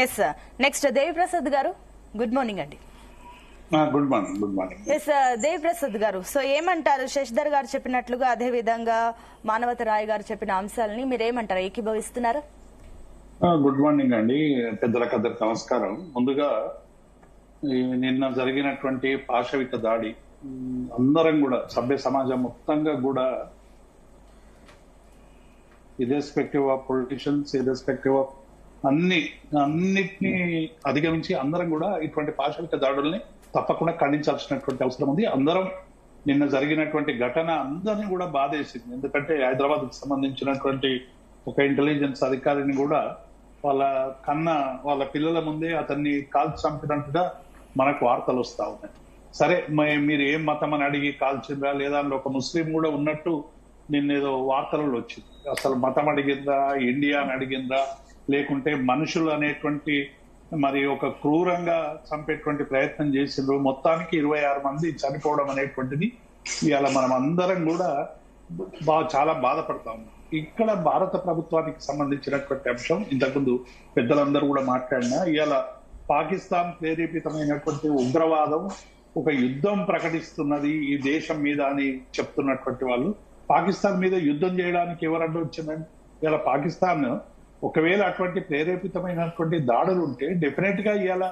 Yes next Devi Prasad గారు, good morning అండి. Good morning. Yes Devi Prasad గారు, సో ఏమంటారు? శశిధర్ గారు చెప్పినట్లుగా అదే విధంగా మానవత రాయ్ గారు చెప్పిన అంశాలని మీరేమంటారు? ఏకీభవిస్తున్నారా? గుడ్ మార్నింగ్ అండి. పెద్దలకు నమస్కారం. ముందుగా నిన్న జరిగినటువంటి పాశవిక దాడి అందరం కూడా సభ్య సమాజం మొత్తంగా కూడా irrespective of politicians, irrespective of అన్నిటినీ అధిగమించి అందరం కూడా ఇటువంటి పాశవిక దాడుల్ని తప్పకుండా ఖండించాల్సినటువంటి అవసరం ఉంది. అందరం నిన్న జరిగినటువంటి ఘటన అందరినీ కూడా బాధేసింది. ఎందుకంటే హైదరాబాద్ కు సంబంధించినటువంటి ఒక ఇంటెలిజెన్స్ అధికారిని కూడా వాళ్ళ పిల్లల ముందే అతన్ని కాల్చి చంపినట్టుగా మనకు వార్తలు వస్తా ఉన్నాయి. సరే, మీరు ఏం మతం అని అడిగి కాల్చిందా లేదా అని ఒక ముస్లిం కూడా ఉన్నట్టు నిన్నేదో వార్తలలో వచ్చింది. అసలు మతం అడిగిందా, ఇండియా అని అడిగిందా, లేకుంటే మనుషులు అనేటువంటి మరి ఒక క్రూరంగా చంపేటువంటి ప్రయత్నం చేసిండ్రు. మొత్తానికి 26 మంది చనిపోవడం అనేటువంటిది ఇవాళ మనం అందరం కూడా చాలా బాధపడతా ఉన్నాం. ఇక్కడ భారత ప్రభుత్వానికి సంబంధించినటువంటి అంశం ఇంతకుముందు పెద్దలందరూ కూడా మాట్లాడినా, ఇవాళ పాకిస్తాన్ ప్రేరేపితమైనటువంటి ఉగ్రవాదం ఒక యుద్ధం ప్రకటిస్తున్నది ఈ దేశం మీద అని చెప్తున్నటువంటి వాళ్ళు, పాకిస్తాన్ మీద యుద్ధం చేయడానికి ఎవరన్నా వచ్చిందండి? ఇలా పాకిస్తాన్ ఒకవేళ అటువంటి ప్రేరేపితమైనటువంటి దాడులు ఉంటే డెఫినెట్ గా ఇవాళ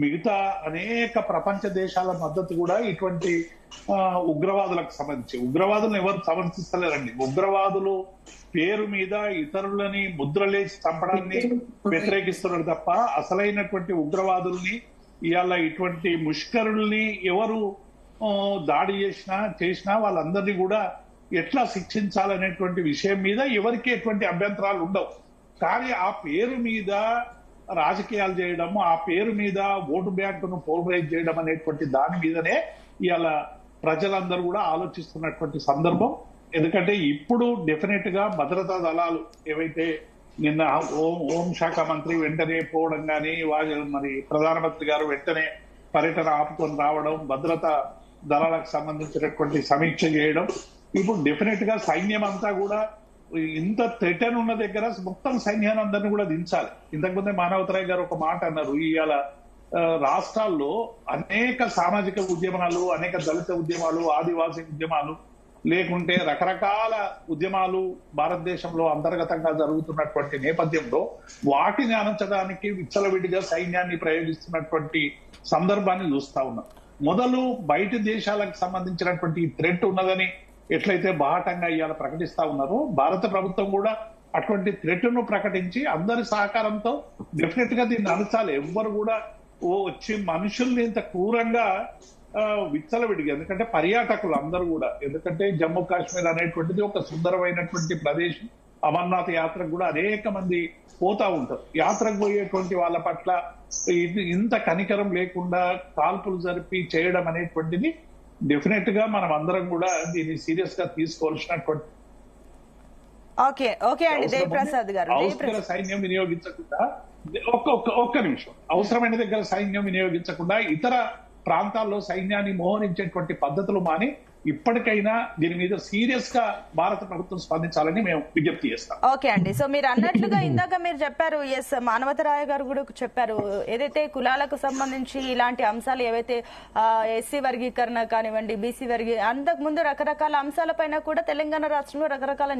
మిగతా అనేక ప్రపంచ దేశాల మద్దతు కూడా ఇటువంటి ఉగ్రవాదులకు సంబంధించి, ఉగ్రవాదులను ఎవరు సమర్థిస్తలేరండి. ఉగ్రవాదులు పేరు మీద ఇతరులని ముద్రలేసి చంపడాన్ని వ్యతిరేకిస్తున్నారు తప్ప అసలైనటువంటి ఉగ్రవాదుల్ని ఇవాళ ఇటువంటి ముష్కరుల్ని ఎవరు దాడి చేసినా వాళ్ళందరినీ కూడా ఎట్లా శిక్షించాలనేటువంటి విషయం మీద ఎవరికి ఎటువంటి అభ్యంతరాలు ఉండవు. కానీ ఆ పేరు మీద రాజకీయాలు చేయడం, ఆ పేరు మీద ఓటు బ్యాంకును పోలరైజ్ చేయడం అనేటువంటి దాని మీదనే ఇవాళ ప్రజలందరూ కూడా ఆలోచిస్తున్నటువంటి సందర్భం. ఎందుకంటే ఇప్పుడు డెఫినెట్ గా భద్రతా దళాలు ఏవైతే నిన్న హోంశాఖ మంత్రి వెంటనే పోవడం కానీ, మరి ప్రధానమంత్రి గారు వెంటనే పర్యటన ఆపుకొని రావడం, భద్రతా దళాలకు సంబంధించినటువంటి సమీక్ష చేయడం, ఇప్పుడు డెఫినెట్ గా సైన్యం అంతా కూడా ఇంత థ్రెటన్ ఉన్న దగ్గర మొత్తం సైన్యాన్ని అందరినీ కూడా దించాలి. ఇంతకుముందే మానవతరాయ్ గారు ఒక మాట అన్నారు, ఇవాళ రాష్ట్రాల్లో అనేక సామాజిక ఉద్యమాలు, అనేక దళిత ఉద్యమాలు, ఆదివాసీ ఉద్యమాలు, లేకుంటే రకరకాల ఉద్యమాలు భారతదేశంలో అంతర్గతంగా జరుగుతున్నటువంటి నేపథ్యంలో వాటిని అణచడానికి విచ్చలవిడిగా సైన్యాన్ని ప్రయోగిస్తున్నటువంటి సందర్భాన్ని చూస్తా ఉన్నాం. మొదలు బయట దేశాలకు సంబంధించినటువంటి థ్రెట్ ఉన్నదని ఎట్లయితే బాహటంగా ఇవాళ ప్రకటిస్తా ఉన్నారో, భారత ప్రభుత్వం కూడా అటువంటి థ్రెట్ ను ప్రకటించి అందరి సహకారంతో డెఫినెట్ గా దీన్ని అణచాలి. ఎవ్వరు కూడా వచ్చి మనుషుల్ని ఇంత క్రూరంగా విచ్చలవిడిగా, ఎందుకంటే పర్యాటకులు అందరూ కూడా, ఎందుకంటే జమ్మూ కాశ్మీర్ అనేటువంటిది ఒక సుందరమైనటువంటి ప్రదేశం. అమర్నాథ్ యాత్రకు కూడా అనేక మంది పోతా ఉంటారు. యాత్రకు పోయేటువంటి వాళ్ళ పట్ల ఇంత కనికరం లేకుండా కాల్పులు జరిపి చేయడం అనేటువంటిది డెఫినెట్ గా మనం అందరం కూడా దీన్ని సీరియస్ గా తీసుకోవాల్సినటువంటి అవసరమైన సైన్యం వినియోగించకుండా ఒక్క నిమిషం, అవసరమైన దగ్గర సైన్యం వినియోగించకుండా ఇతర ప్రాంతాల్లో సైన్యాన్ని మోహరించేటువంటి పద్ధతులు మాని ఇప్పటికైనా దీని మీద సీరియస్ గా భారత ప్రభుత్వం స్పందించాలని మేము విజ్ఞప్తి చేస్తాం. ఓకే అండి, సో మీరు అన్నట్లుగా ఇందాక మీరు చెప్పారు, ఎస్ మానవతరాయ గారు కూడా చెప్పారు, ఏదైతే కులాలకు సంబంధించి ఇలాంటి అంశాలు ఏవైతే ఎస్సీ వర్గీకరణ కానివ్వండి, బీసీ అంతకు ముందు రకరకాల అంశాలపైన కూడా తెలంగాణ రాష్ట్రంలో రకరకాల